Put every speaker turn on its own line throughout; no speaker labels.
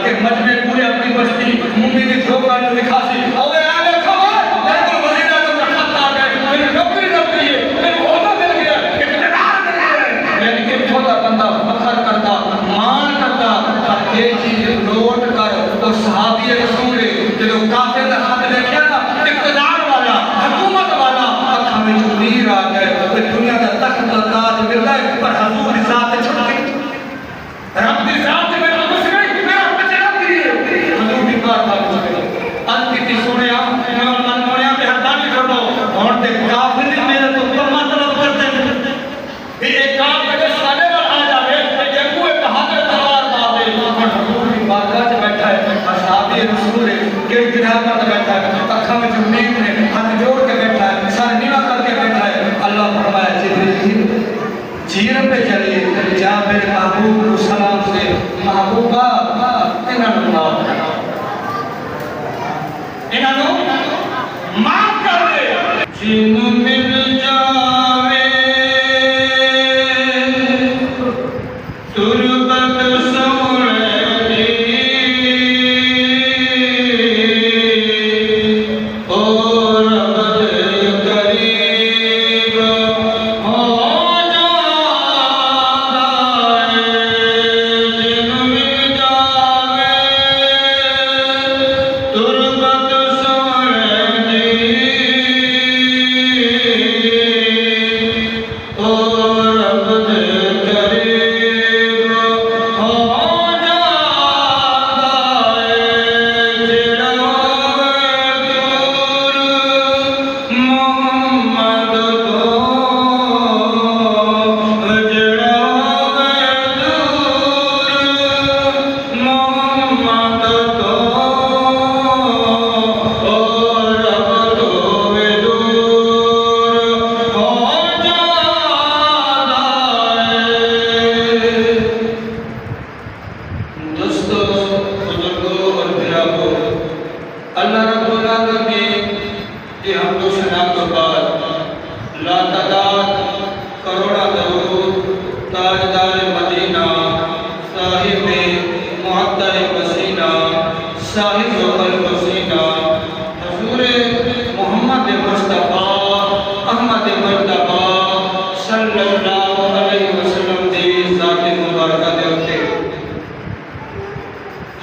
کہ مجمع پورے اپنی بستی ممبئی کی دھوکہ جو لکھا سی اوے آلے خبر میں تو وزیر اعظم کا خط آ گئے میری نوکری لگ گئی ہے میرے عہدہ مل گیا اقتدار مل گیا یعنی کہ چھوٹا بندہ فخر کرتا مان کرتا اور یہ چیز نوٹ کر تو صحابی رسول جو کافر کا خط لکھا نا اقتدار والا حکومت والا اکھا میں جو نیر آ گئے تو دنیا کا تخت و تاج مل گئے پر حضور کی ذات چھٹ گئی رب کی ذات میں گھس گئی میرا بچہ دی حضور کی بات تھا انتی تی سنیا میں من مونیا پہ ہردانی کرو اور تے کافر دی میرے تو کم مطلب کرتے کہ ایک کام کے سانے پر آ جاوے کہ کوئی بہادر تلوار باوے اور حضور کی بارگاہ سے بیٹھا ہے اصحابی رسول کے گرہ پر بیٹھا ہے اکھا میں جو نیک نے ہاتھ جوڑ کے بیٹھا ہے سارے نیوا کر کے بیٹھا ہے اللہ فرمایا جبریل جیرم پہ چلیے جا میرے محبوب کو سلام سے محبوبہ انہوں معاف کر دے جن مل جاوے تربت سوڑے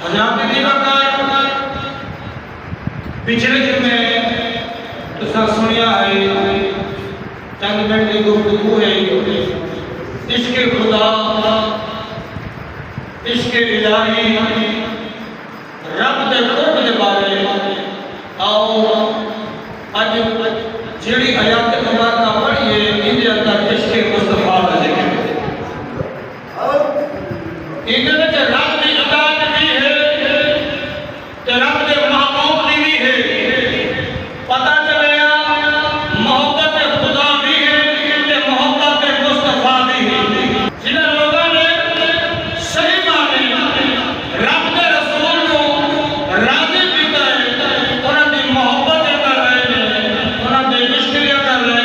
اور عبد قریب ہو پچھلے دن میں تو سا سنیا ہے چند منٹ کی گفتگو ہے عشق خدا عشق الہی رب دے قرب دے بارے آؤ اج جیڑی آیات مبارکہ پڑھیے ان دے اندر عشق مصطفیٰ کا ذکر ہے ان دے وچ رب دی اطاعت بھی ہے تے رب دے محبوب دی بھی ہے پتہ چلیا محبت خدا بھی ہے تے محبت مصطفیٰ بھی ہے جنہاں لوگوں نے صحیح معنی رب دے رسول کو راضی کیتا ہے انہاں دی محبت کر رہے ہیں انہاں دے عشق کر رہے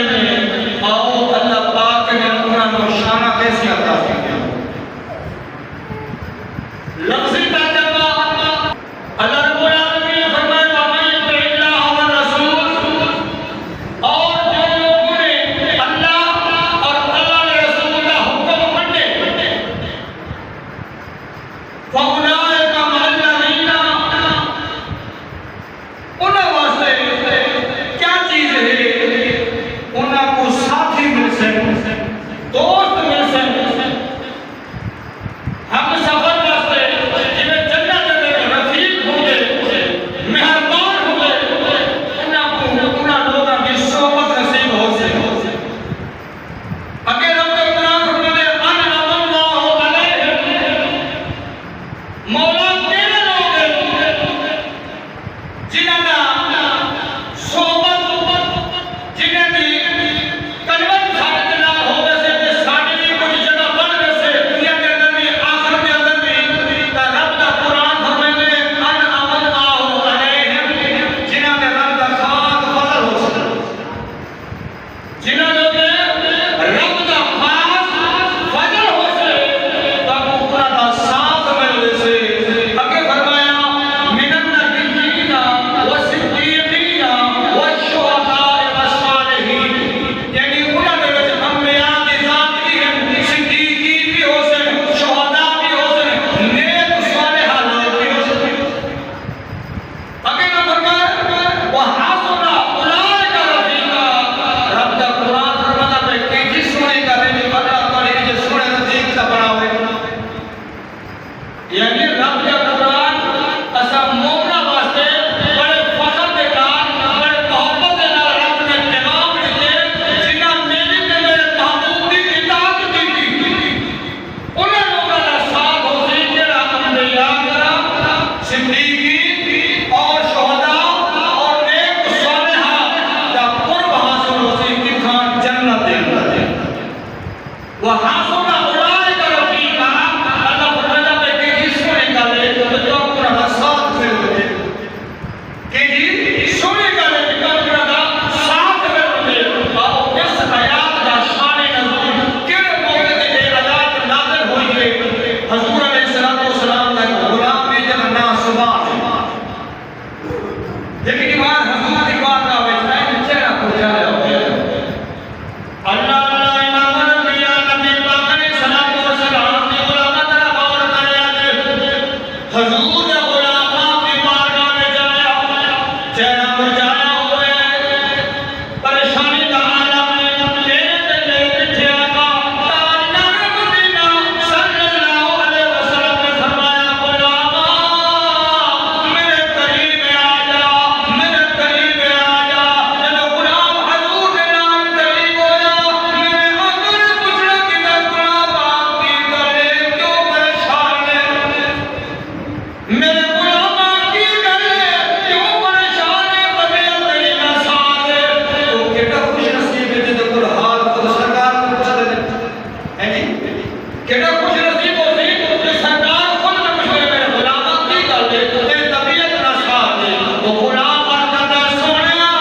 کہنا خوش نصیب ہوتی کہ سرکار خود میں کچھ میرے غلامہ کی کر دے تیری طبیعت نہ ساتھ دے وہ غلام بن کرنا سونیا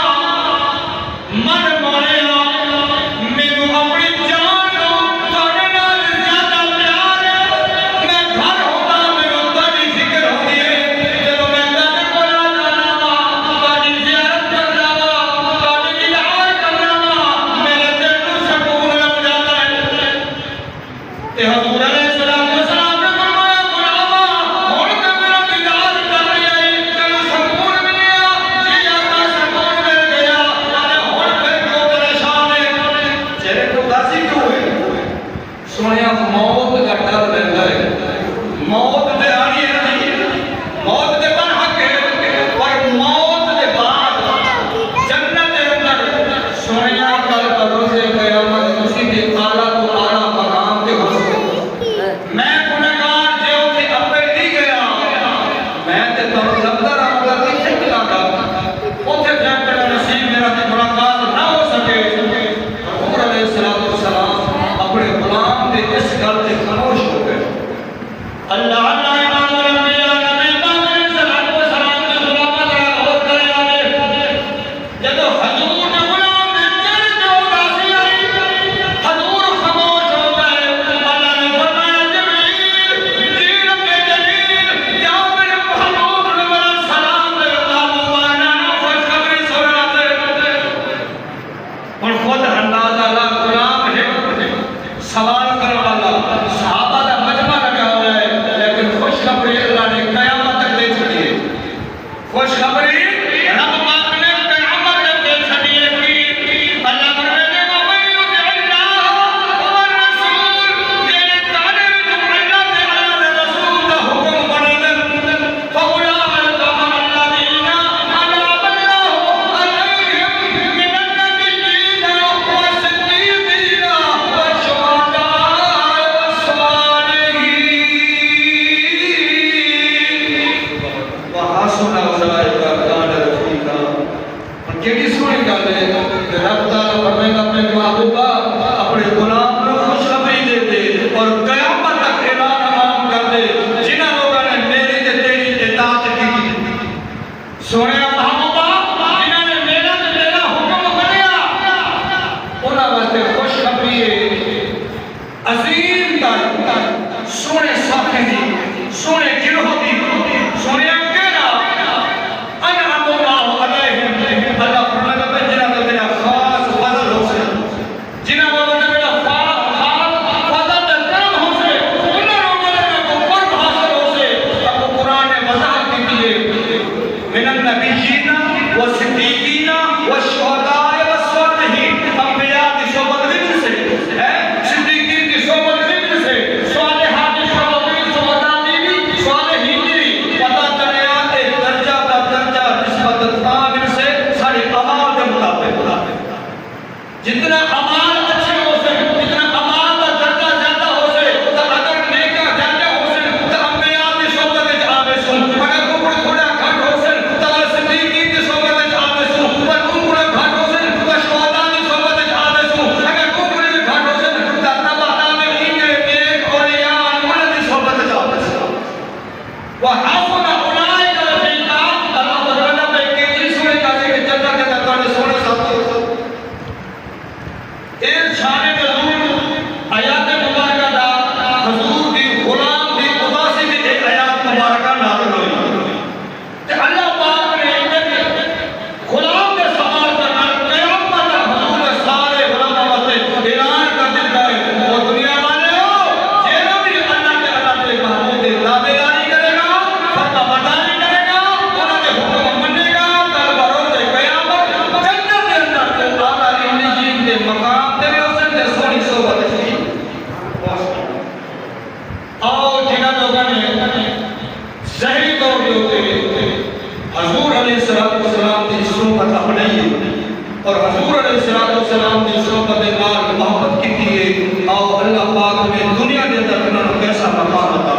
من مانیا میرے اپنی جان تھوڑے نال زیادہ پیار میں گھر ہوتا میرے بڑی فکر ہوتی ہے جب میں گھر کو جانا بڑی زیارت کرنا بڑی دیدار کرنا میرے دل کو سکون لگ جاتا ہے کہ حضور علیہ السلام نے فرمایا غلامہ ہن تے میرا دیدار کر لیا تینوں سکون ملیا جی آقا سکون مل گیا ارے ہن پھر کیوں پریشان ہے چہرے کو اداسی کیوں ہے سونیا موت کا ڈر رہتا ہے موت تے آنی ہے نہیں موت تے بن حق ہے پر موت دے بعد جنت دے اندر سونیا کل بروز قیامت کسی بھی اعلیٰ تو اعلیٰ مقام تے ہو میں گنہگار جو کہ اپنے نہیں گیا میں تے تو لبدہ رہا کی شکلہ کا اوتھے جب تک نصیب میرا تے ملاقات نہ ہو سکے حضور علیہ السلام اپنے غلام دے اس گل تے خاموش ہو گئے اللہ اللہ امام الانبیاء نبی پاک علیہ السلام کے غلامت رہا غور کرے آگے جب حضور نے غلام دے چہرے تے اداسی آئی حضور خاموش ہو گئے اللہ نے فرمایا جبریل جی رب جلیل جاؤ میرے محبوب نے میرا سلام دے اللہ مبارنا خوشخبری سنا دے اور خود اندازہ اللہ غلام ہے سوال کرنے والا صحابہ کا مجمع لگا ہوا ہے لیکن خوشخبری اللہ نے قیامت تک دے چکی ہے خوشخبری رب پاک نے قیامت تک دے چکی ہے کہ اللہ فرمانے گا من یطع اللہ والرسول جینے تانے جو اللہ دے اللہ دے رسول دا حکم بنے فاولئک مع الذین انعم اللہ علیہم من النبیین والصدیقین والشہداء والصالحین وحسن اولئک رفیقا اور کیڑی سونی گل ہے کہ رب تعالیٰ فرمائے گا اپنے محبوبہ اپنے غلام کو خوشخبری دے دے اور قیامت تک اعلان عام کر دے جنہاں لوگوں نے میری تے تیری اطاعت کی سونے محبوبہ جنہاں نے میرا تے تیرا حکم منیا انہاں واسطے خوشخبری ہے عظیم تر سونے ساتھی دی سونے گروہ دی سونے کہنا انعم اللہ علیہم اللہ فرمائے گا جنہاں نے میرا خاص فضل ہو سے جنہاں نے میرا خاص فضل تے کرم ہو سے انہاں لوگوں نے کو قرب حاصل ہو سے اب قرآن نے وضاحت کی ہے من النبیین والصدیقین والشہداء والصالحین انبیاء کی صحبت ذکر سے ہے صدیقین کی صحبت ذکر سے صالحات کی صحبت شہداء بھی صالحین بھی پتہ چلیا ایک درجہ کا درجہ نسبت تعامل سے ساری اعمال کے مطابق جتنا اعمال اچھے ہو سے جتنا اعمال کا درجہ زیادہ ہو سے تو اگر نیکا زیادہ ہو سے تو انبیاء کی صحبت وچ آوے سن اگر کوئی تھوڑا گھٹ ہو سے تو صدیقین کی صحبت وچ آوے سن پر کوئی گھٹ ہو سے تو شہداء کی صحبت وچ آوے سن اگر کوئی گھٹ ہو سے تو تبع میں نیک اولیاء انہاں کی صحبت وچ آوے سن وحسن اولئک رفیقا اللہ تعالیٰ نے کیڑی سونے کا کہ جنت کے اندر سونے ساتھی ایک شان نزول آیات مبارکہ دا حضور دی غلام دی اداسی دی ایک آیات مبارکہ نازل ہوئی تے اللہ پاک نے غلام دے سوال کرنا قیامت تک حضور نے سارے غلاماں واسطے اعلان کر دیتا ہے وہ دنیا والے ہو جیڑا بھی اللہ کے محبوب دی تابعداری کرے گا فرما برداری کرے گا انہاں دے حکم منے گا کل بروز قیامت جنت کے اندر اعلیٰ علیین دے مقام تے سونی صحبت کی آؤ جنہاں لوگوں نے ظاہری طور پہ ہوتے حضور علیہ السلام کی صحبت اپنائی اور حضور علیہ السلام کی صحبت نال محبت کی ہے آؤ اللہ پاک نے دنیا کے اندر انہوں نے کیسا مقام عطا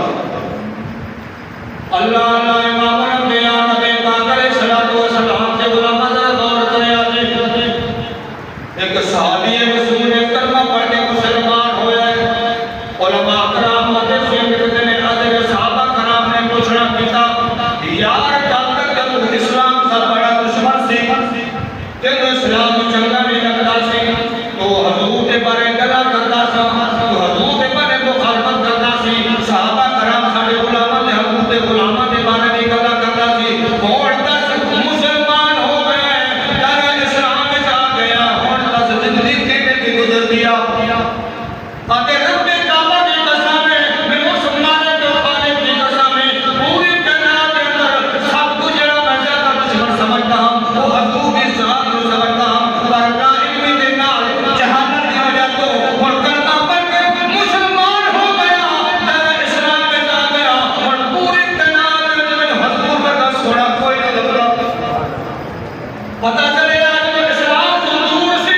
اللہ اللہ امام الانبیاء نبی پاک علیہ السلام کے غلامت غور کرے آجے ایک صحابی مسلم نے کلمہ پڑھ کے مسلمان ہویا ہے علماء کرام محدثین کہتے ہیں حضرت صحابہ کرام نے پوچھنا کیتا یار جب اسلام کا بڑا دشمن سی تینوں اسلام چنگا نہیں لگتا سی تو حضور کے بارے گلا کرتا سا تو حضور کے بارے مخالفت کرتا سی صحابہ کرام ساڑے علماء نے حضور کے علماء کے بارے بھی گلا کرتا سی اور 10 مسلمان ہو گئے در اسلام میں جا گیا اور 10 زندگی کہنے کی گزر دیا آتے رب کعبہ کی قسم ہے میں مسلمان کے خالق کی قسم ہے پوری کائنات کے اندر سب کچھ جڑا میں زیادہ دشمن سمجھتا ہوں وہ حضور کی ذات کو سمجھتا ہوں پر نہ علمی کے نال جہالت کی وجہ تو اور کلمہ پڑھ کے مسلمان ہو گیا در اسلام میں جا گیا اور پوری کائنات میں حضور کا سونا کوئی نہیں لگا پتہ چلے آج میں اسلام سے دور سی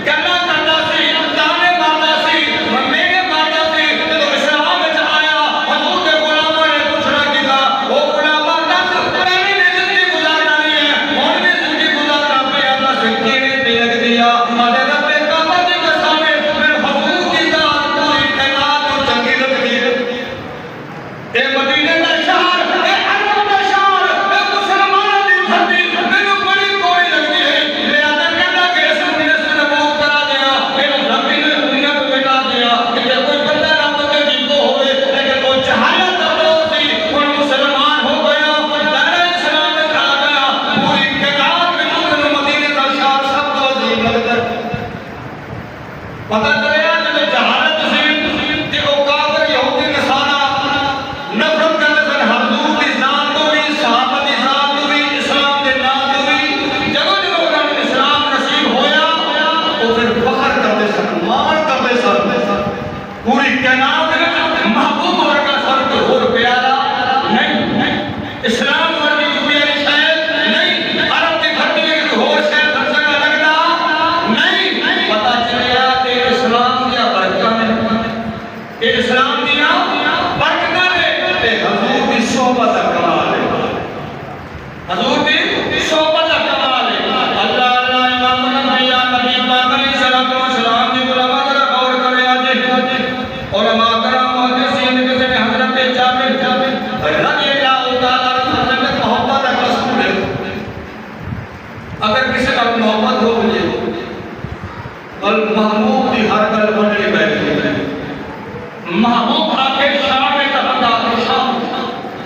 گلا کرتا سی تانے مارتا سی میرے مارتا سی تو اسلام میں آیا حضور کے غلاموں نے پوچھنا کیا وہ غلامہ دس پہلی نے زندگی گزارنا نہیں ہے اور بھی زندگی گزارنا پہ اللہ سے کینے بھی لگ دیا آدھے رب کعبہ کی قسم ہے میں حضور کی ذات پوری کائنات کو چنگی لگتی ہے اے مدینے کا شہر اے عرب کا شہر اے مسلمانوں کی دھرتی میرے بڑی کوئی لگتی ہے لہذا کہنا کہ اس نے نبوت کرا دیا میرے ربی نے دنیا کو مٹا دیا کہ کوئی بندہ نہ بندے جن کو ہوئے لیکن کوئی جہالت ابروز تھی کوئی مسلمان ہو گیا دائرہ اسلام میں آ گیا پوری کائنات میں جو مدینے کا شہر سب کو عظیم لگتا ہے پتہ چلے آج میں جہالت سی کہ وہ کافر یہودی نصارہ نفرت کرتے سن حضور کی ذات کو بھی صحابہ کی ذات کو بھی اسلام کے نام کو بھی جب انہوں نے اسلام نصیب ہویا تو پھر فخر کرتے سن مان کرتے سن پوری کائنات میں محبوب ورگا سر کو اور پیارا نہیں اسلام ورگی کو پیاری شاید نہیں عرب کی دھرتی میں کوئی اور شاید ہر جگہ لگتا نہیں پتہ چلیا کہ اسلام کیا برکت ہے کہ اسلام کی برکت ہے کہ حضور کی صحبت کا کمال ہے حضور کی صحبت کا کمال ہے اللہ اللہ امام الانبیاء نبی پاک علیہ الصلوۃ والسلام کی علماء ذرا غور کرے آج علماء کرام محدثین کہتے ہیں حضرت جابر رضی اللہ تعالیٰ عنہ حضرت محبت کا رسول ہے اگر کسی کا محبت ہو مجھے محبوب کی ہر گل بن کے بیٹھے محبوب آکے شام میں تبقہ آکے شام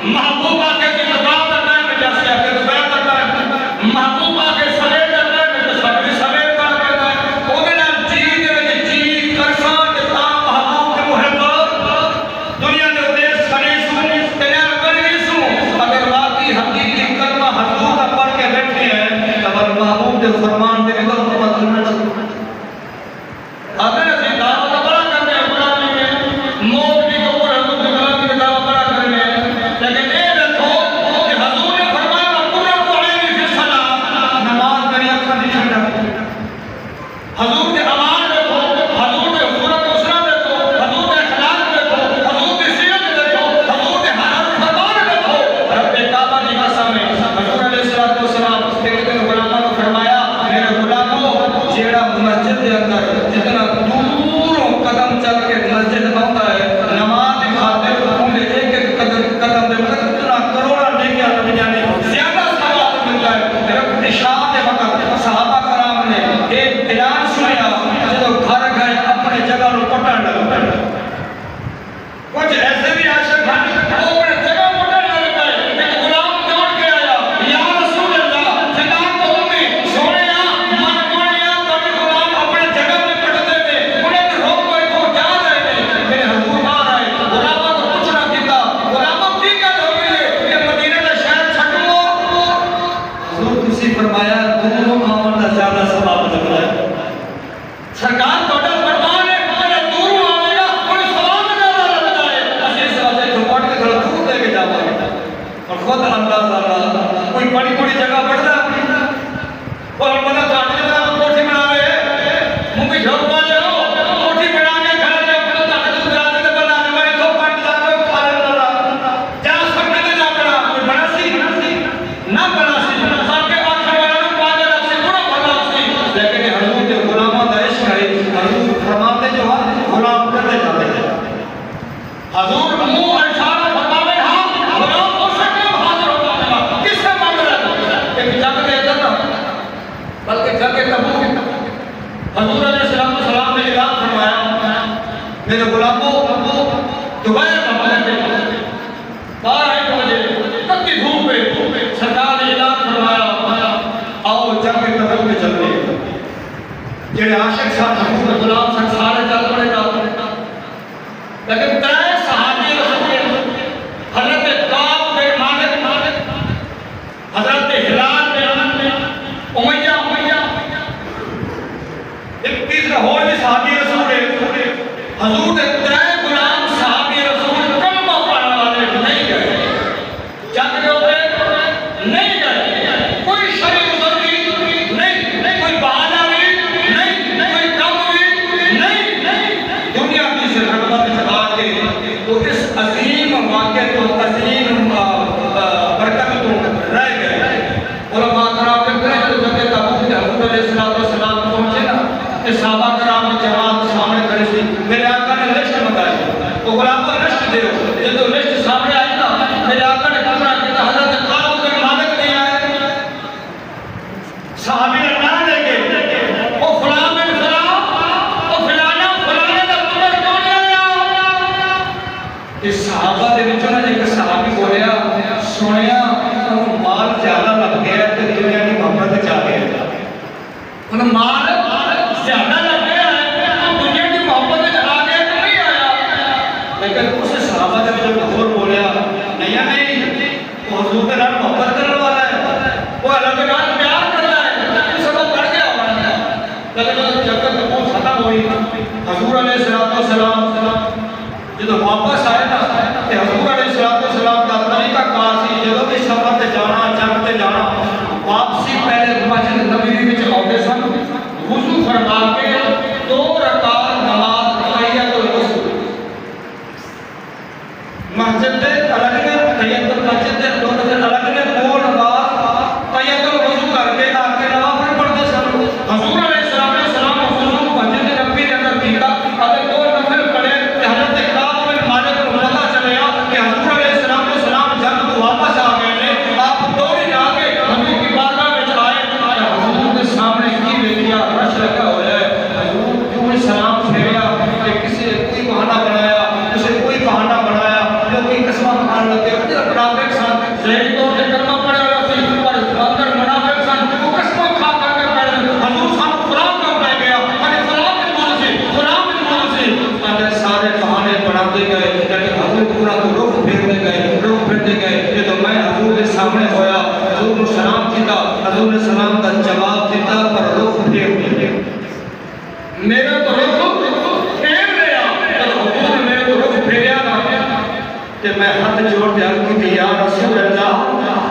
محبوب آکے کی دباؤ کرنا ہے میں جیسے آکے دباؤ کرنا ہے محبوب آکے سویر کرنا ہے میں جیسے سویر کرنا ہے اوہنے جی دے جی کرسان کے تام محبوب کے محبت دنیا کے ادھر سنی سنی تیار کرنی سن اگر واقعی حقیقی کلمہ حضور کا پڑھ کے بیٹھے ہیں تب محبوب کے فرمان دے گا محبت کرنا چاہتا اگر ایسی دعوت بڑا کرنے غلامی میں موت بھی کو دوبارہ بارہ ایک بجے تک کی دھوپ پہ سرکار نے اعلان فرمایا آؤ جنگ کی طرف میں چلتے ہیں. جڑے عاشق صاحب حضور غلام صاحب سارے چل پڑے جاتے لیکن ترے صحابی رسول حضرت کعب بن مالک حضرت ہلال بن امیہ ایک تیسرا اور بھی صحابی رسول ہے حضور کے ترے غلام صحابی رسول کلمہ پڑھنے والے نہیں گئے جنگ میں ہوئے نہیں گئے کوئی شرعی عذر بھی نہیں کوئی بہانہ بھی نہیں کوئی کم بھی نہیں دنیا کی سے رغبت جگا کے تو اس عظیم واقعے کو عظیم برکت کو رہ گئے. علماء کرام کہتے ہیں کہ جب تبوک میں حضور علیہ السلام پہنچے نا کہ صحابہ کرام کی جماعت سامنے کھڑی تھی. میرے آقا نے لشت منگائی تو غلاموں کو لشت دے جب تو لشت سامنے آئی نا میرے آقا نے کہا کہ حضرت کعب بن مالک نہیں آئے. صحابی نے نام لے کے وہ فلاں بن فلاں وہ فلانا فلانے کا پتر کیوں نہیں آیا. اس صحابہ دے وچوں نے ایک صحابی بولیا سنیا انہوں مال زیادہ لگ گیا تے دنیا کی محبت چاہ گیا. انہوں مال زیادہ لگ گیا ہے دنیا کی محبت آ گیا تو نہیں آیا. لیکن اس صحابہ نے جب حضور بولیا نہیں وہ حضور کے نام محبت کرنے والا ہے وہ اللہ کے نام پیار کرتا ہے یہ سب پڑھ گیا ہوا ہے. لیکن جب تک وہ ختم ہوئی حضور علیہ السلام جب واپس آئے نا کہ حضور علیہ السلام کا طریقہ کار سی جب بھی سفر تے جانا جنگ تے جانا واپسی پہلے مسجد نبوی وچ آتے سن وضو فرما کے 2 رکعت نماز تحیۃ الوضو مسجد دے الگ نے تحیۃ المسجد دے 2 رکعت الگ نے 2 نماز تحیۃ الوضو کر کے آ کے نماز پڑھتے سن. حضور علیہ السلام وضو مسجد نبوی دے اندر کیتا اگر 2 نفل پڑھے تے حضرت کعب بن مالک کو پتہ چلیا کہ حضور علیہ السلام جنگ تو واپس آ گئے نے. آپ دوڑی آ کے حضور کی بارگاہ وچ آئے حضور کے سامنے کی دیکھیا رش لگا ہوا ہے. حضور کیوں سلام پھیریا کہ کسی کوئی بہانہ بنایا کسی کوئی بہانہ بنایا لوگ قسمہ کھان لگے منافق سن ظاہری طور پہ کلمہ پڑھا ہوا سی پر اندر منافق سن وہ قسمہ کھا کر کے پڑھ حضور صاحب فلاں کیوں پہ گیا ارے فلاں بن مول سے اندر سارے بہانے بناتے گئے لیکن حضور پورا تو رخ پھیرتے گئے یہ تو میں حضور کے سامنے ہویا حضور نے سلام کیتا حضور نے سلام کا جواب دیتا پر رخ پھیر میرا تو رخ پھیر لیا پر حضور نے میرے تو رخ پھیریا نا کہ میں ہاتھ جوڑ کے عرض کی یا رسول اللہ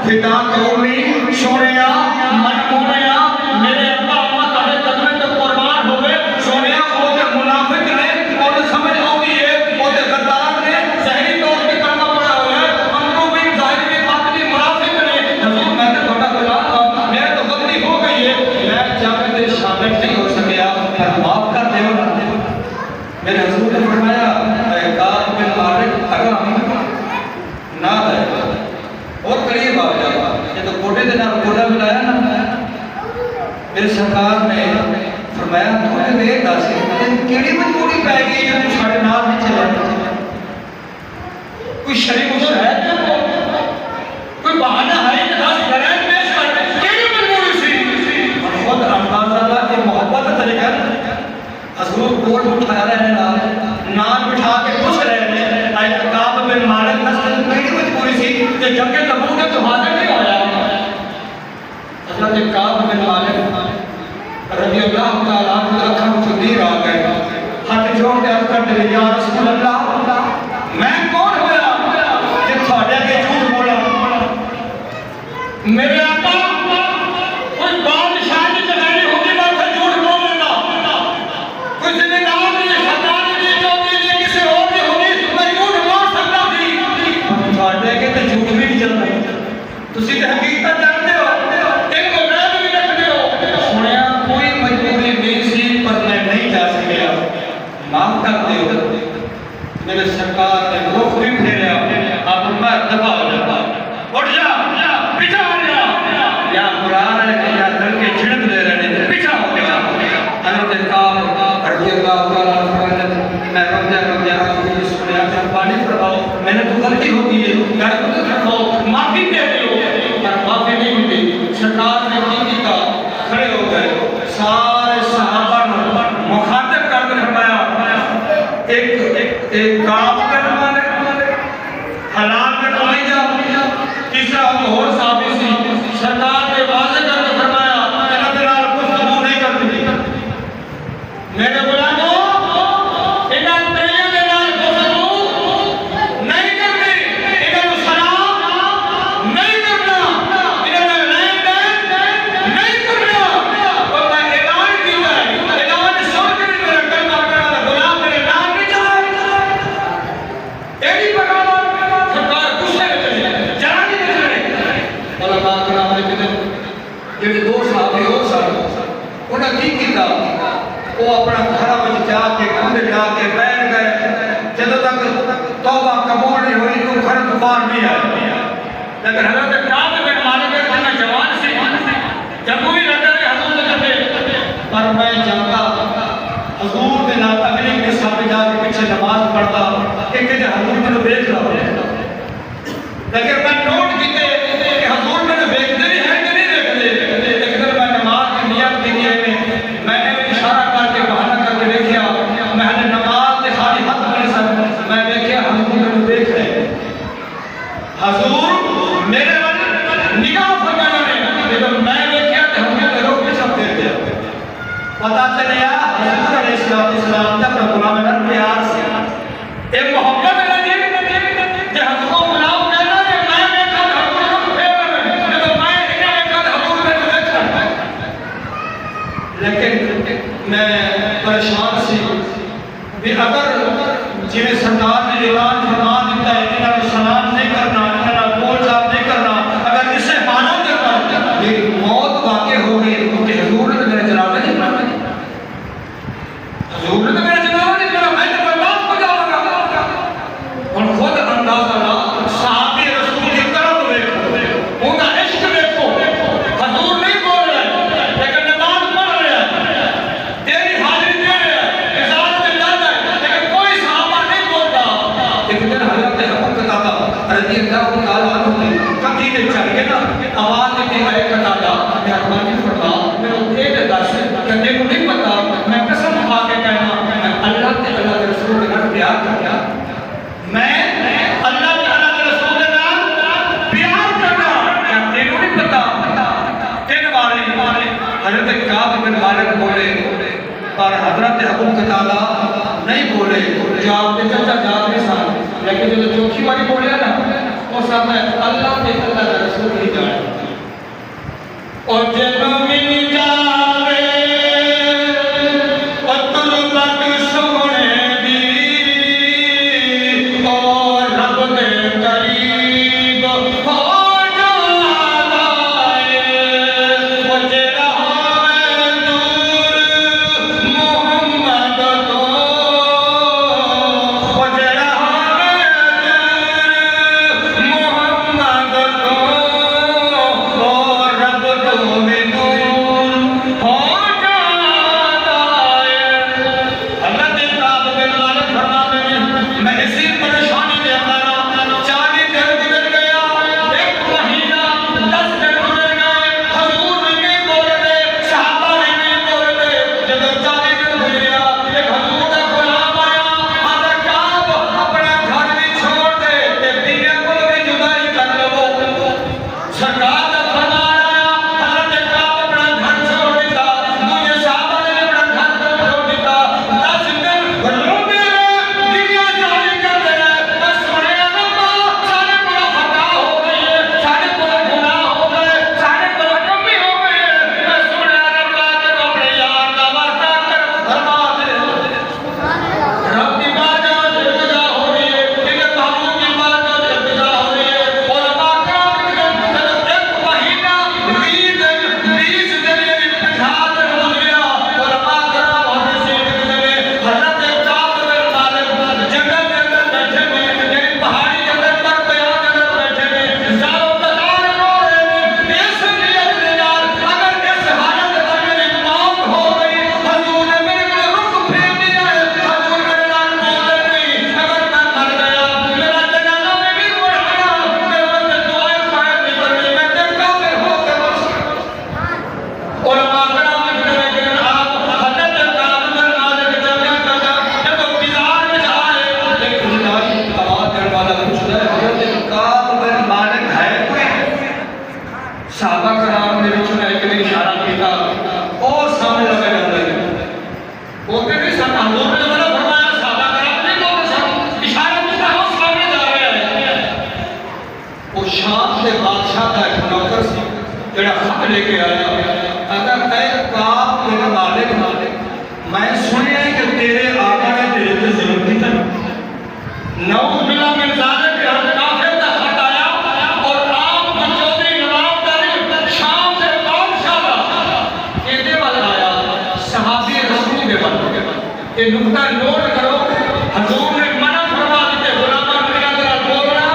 فدا قومی سونیا من مونیا میرے ابا اما تارے قدمے تو قربان ہوئے سونیا وہ کے منافق نے اور سمجھ آتی ہے وہ کے غدار نے ظاہری طور پہ کلمہ پڑھا ہوا ہے اندروں بھی ظاہری بھی باطنی منافق نے. حضور میں نے بڑا بلا میرے تو غلطی ہو گئی ہے میں جنگ میں شامل نہیں ہو سکیا پر معاف کر دے. میرے حضور نے فرمایا اے کعب بن مالک اگر نہ ہے اور قریب آ جائے یہ تو کوٹے دے نال کوٹا ملایا نا میرے سرکار نے فرمایا تو نے یہ دس کیڑی مجبوری پے گئی جو تو ساڈے نال نہیں چلا کوئی شرعی عذر ہے کوئی بہانہ ہے کہ دس غیر پیش کر کیڑی مجبوری سی خود اندازہ اللہ کی محبت کا طریقہ حضور کوٹ اٹھا رہے ہیں نام بٹھا کے خوش رہے ہیں آئے کعب بن مالک نسل کیڑی مجبوری سی کہ جنگ تبوک میں تو حاضر نہیں ہویا. حضرت کعب بن مالک رضی اللہ تعالیٰ عنہ اکھاں تو دیر آ گئے ہاتھ جوڑ کے عرض کرتے ہیں یا رسول اللہ میں کون ہویا کہ تھوڑے کے جھوٹ بولا میرے آقا کوئی بادشاہ کی جگہ ہوگی میں پھر جھوٹ بول لینا کوئی ذمہ دار نہیں خطرانی نہیں جو بھی کسی اور بھی ہوگی میں جھوٹ بول سکتا تھی تھوڑے کے تو جھوٹ بھی نہیں چلتا تسی تے حقیقت جانتے ہو ایک غیب بھی رکھتے ہو سنیا کوئی مجبوری نہیں سی پر میں نہیں جا سکیا معاف کر دے. میرے سرکار نے رخ بھی پھیریا اب میں دفع ہو جاتا اٹھ جا پیچھے ہو جا یا قرآن ہے کہ یا دل کے جھڑک دے رہے ہیں پیچھے ہو جا. حضرت کعب رضی اللہ تعالیٰ عنہ میں رمضان سنیا جب پانی میں نے تو غلطی ہوتی ہے گھر کو رکھو معافی کہتے ہو پر معافی نہیں ہوتی سرکار نے کی کا کھڑے ہو گئے سارے صحابہ مخاطب کر کے فرمایا ایک کام کرنے والے حلال میں کمائی جا تیسرا اور صحابی سی سرکار نے واضح کر کے فرمایا کہ نال کچھ قبول نہیں کرتی میرے غلاموں انہاں تریوں دے نال گفتگو نہیں کرنی انہاں نوں سلام نہیں کرنا انہاں نال لین دین نہیں کرنا اور میں اعلان کیتا ہے اعلان سن کے میرا کلمہ پڑھنے والا غلام میرے نام نہیں چلا ایڈی بغاوت سرکار غصے میں چلی جلانی میں چلے اللہ پاک کرام نے کہتے جڑے دو صحابی اور سن انہاں کی کیتا وہ اپنا گھر میں جا کے کندے جا کے بیٹھ گئے جدوں تک توبہ قبول نہیں ہوئی تو گھر تو باہر نہیں آئے لیکن حضرت کعب بن مالک اتنا جوان سی جب وہی لگا کہ حضور نے کہتے پر میں جاتا حضور کے نال اگلی کے سامنے جا کے پیچھے نماز پڑھتا کہ کہتے حضور نے دیکھ رہا لیکن میں نوٹ کیتے کہ حضور نے دیکھتے نہیں ہے کہ نہیں دیکھتے لیکن میں نماز کی نیت کی لیے میں نے اشارہ کر کے بہانہ کر کے دیکھیا میں نے نماز کے خالی ہاتھ میں سر میں دیکھیا حضور نے دیکھ رہے حضور میرے نگاہ فرمایا نے جب میں دیکھیا کہ حضور نے روک کے سب دیکھ دیا پتہ چلیا حضور علیہ السلام جب غلام نر پیار سے ایک محبت ہے کہ حضور غلام کہنا کہ میں دیکھا حضور کو پھیر جب میں دیکھا حضور نے دیکھا لیکن میں پریشان سی بھی اگر جنہیں سرکار نے اعلان فرما دیتا ہے انہاں کو سلام نہیں کرنا انہاں بول چال نہیں کرنا اگر اسے مانا کرنا میری موت واقع ہو گئی کہ حضور نے میرے جنازہ نہیں پڑھا حضور نے میرے جنازہ نہیں پڑھا میں تو برباد ہو جاؤں گا اور خود اندازہ لا صحابی رسول کی کرم دیکھو ان کا عشق دیکھو حضور نہیں بول رہے لیکن نماز پڑھ رہے ہیں تیری حاضری دے رہے ہیں اجازت دے جاتا ہے لیکن کوئی صحابہ نہیں بولتا ایک دن حضرت ابو قتادہ رضی اللہ تعالیٰ عنہ نے کبھی نے چل کے نا آواز دی ہے قتادہ مہربانی فرما میرے ایک دس کہ تینوں نہیں پتا میں قسم کھا کے کہنا میں اللہ کے رسول کے نال پیار کرتا میں اللہ کے رسول کے نال پیار کرنا کیا تینوں نہیں پتا تین بارے حضرت کعب بن مالک بولے اور حضرت ابو قتادہ نہیں بولے جواب دے چچا جواب نہیں ساتھ لیکن جو چوکھی والی بولے نا وہ سب ہے اللہ کے رسول نہیں جانے اور جنوں میں جاوے اور تربت سونے دی اور رب دے قریب ہو جانا ہے وہ جڑا ہوئے دور محمد تو وہ جڑا ہوئے دور محمد تو اور رب تو میں دور نعوذ باللہ من ذالک کہ ہر کافر کا خط آیا اور آپ کا چودھری نواب تاریخ شام سے بادشاہ کا یہ دے والا آیا صحابی رسول دے والا یہ نقطہ نوٹ کرو حضور نے منع فرما دیتے غلامان کے اندر بولنا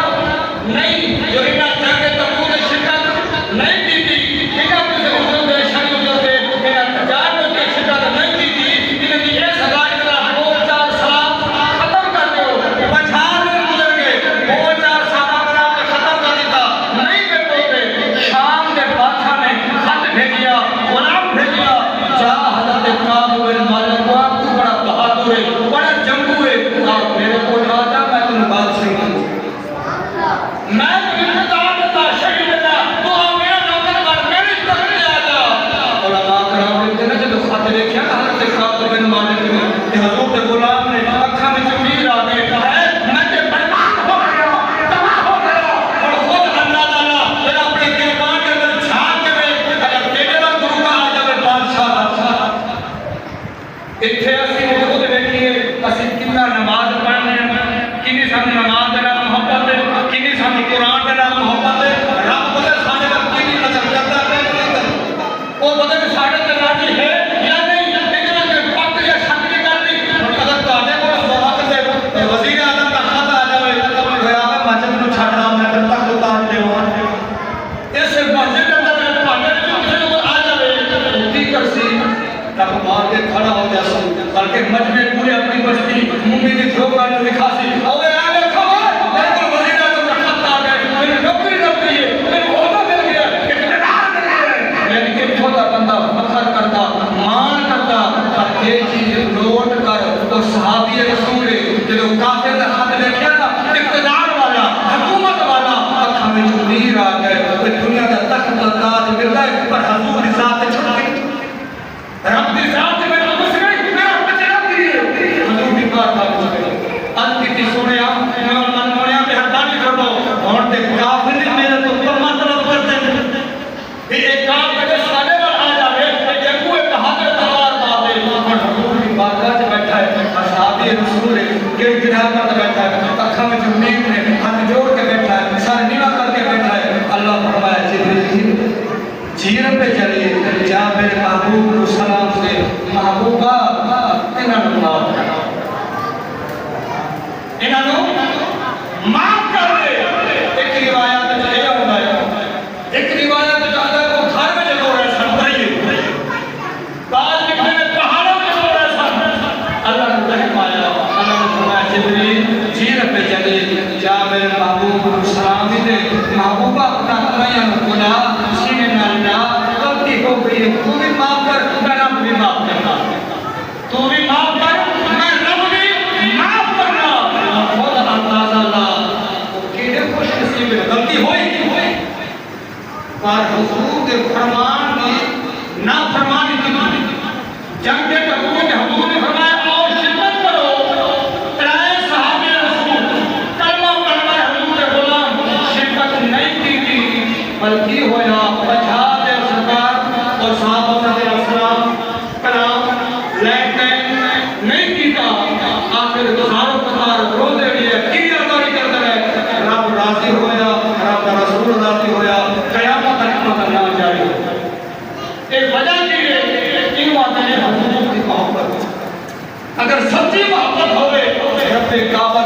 نہیں جو انہاں جنگ تبوک شرکت نہیں کی تھی انہاں کچھ حضور دے شریف ہوتے انہاں تجارت کے شرکت نہیں کی تھی انہاں کی یہ سزا اتنا بول چار سلام ختم کر دیو بچھار میں گزر گئے بول چار سلام بنا کے ختم کر دیتا نہیں پہ بولتے شام کے بادشاہ نے خط بھیجیا غلام بھیجیا جا حضرت کعب بن مالک کو آپ کو بڑا بہادر ہے بڑا جنگو ہے آپ میرے کو راجا میں تمہیں بات سنوں میں انتظار کرتا شہید اللہ تو آپ میرا نوکر بن میری طرف لے آجا اور اللہ کرام نے کہنا جب خط دیکھا حضرت کعب بن مالک نے کہ حضور کے غلام نے اکھا میں چمیر آ گئے ہے میں کہ برباد ہو گیا تباہ ہو گیا اور خود اللہ تعالیٰ پھر اپنے گربان کے اندر جھانک کے اگر تیرے وقت گرو کا آ جائے بادشاہ اتھے اسی خود بیٹھئے اسی کتنا نماز پڑھنے کنی سان نماز دینا محبت ہے کنی سان قرآن دینا محبت ہے رب بولے ساڑھے وقت کنی نظر کرتا ہے وہ بولے کہ ساڑھے تے راضی ہے یا نہیں اتنا کہ پک یا شک نہیں کرنی اگر تو آنے کو بہت دے وزیر اعظم کا خط آ جائے گیا میں مسجد کو چھڑا میں پھر تک اتار دے ہوں اس مسجد کے اندر پانے جو کسی کو آ جائے کی کر سی تب مار کے کھڑا ہو جا سو بلکہ مجمع پورے اپنی بستی مومی کی دھوکہ نے لکھا سی اوے آلے کھوار لیکن وزیر اعظم کا خط آ گئے میری نوکری لگ گئی ہے میری عہدہ مل گیا اقتدار مل گیا یعنی کہ چھوٹا بندہ فخر کرتا مان کرتا پر یہ چیز نوٹ کر تو صحابی رسول جو کافر کا خط لکھیا نا اقتدار والا حکومت والا اکھا میں چمیر آ گئے دنیا کا تخت تاج مل گئے پر حضور کی ذات چھٹ گئی رب کی ذات میں تو کچھ نہیں میرا بچہ دیئے حضور کی بات آپ کو انتی تی سنیا میں من مونیا پہ حدانی کر دو اور دے کافر نے میرے تو کم مطلب کرتے ہیں ایک کام میں ساڑے پر آ جاوے ایک جنگو ایک حضر تلوار بابے اور حضور کی بارگاہ سے بیٹھا ہے اصحابی رسول ہے کہ جناب پر بیٹھا ہے اکھا میں جمعیت نے ہاتھ جوڑ کے بیٹھا ہے سارے نیوہ کر کے بیٹھا ہے اللہ فرمایا جبریل جیرم پہ چلیے جا میرے محبوب کو سلام سے محبوبہ انہوں معاف کرنا انہوں معاف کر دے ایک روایت چلے ہوتا ہے ایک روایت چاہتا ہے وہ گھر میں جگہ رہے سن بھائیے بعض لکھنے میں پہاڑوں میں جگہ رہے سن اللہ نے رحم آیا اللہ نے فرمایا جبریل جیرم پہ چلیے جا میرے محبوب کو سلام دے محبوبہ اپنا تمہیں خدا سینے نالنا غلطی ہو گئی ہے تو بھی معاف کر میں رب بھی معاف کرنا تو بھی معاف کر میں رب بھی معاف کرنا خود اندازہ اللہ وہ کیڑے خوش نصیب ہے غلطی ہوئی پر حضور کے فرمان کی نافرمانی کی جنگ کے تبوک کے حضور نے فرمایا اور شدت کرو ترائے صحابہ رسول کلمہ پڑھنا ہے حضور کے غلام شدت نہیں کی تھی بلکہ ہویا بجھا دے سرکار اور صحابہ صلی اللہ علیہ وسلم کلام لیکن نہیں کیتا آخر دھاروں قطار رو دے لئے کی ارداری کرتے رہے رب راضی ہویا رب رسول راضی ہویا قیامت حکمت اللہ جاری ہویا ایک وجہ کی ہے ان باتیں حضور کی محبت اگر سچی محبت ہوئے رب کعبہ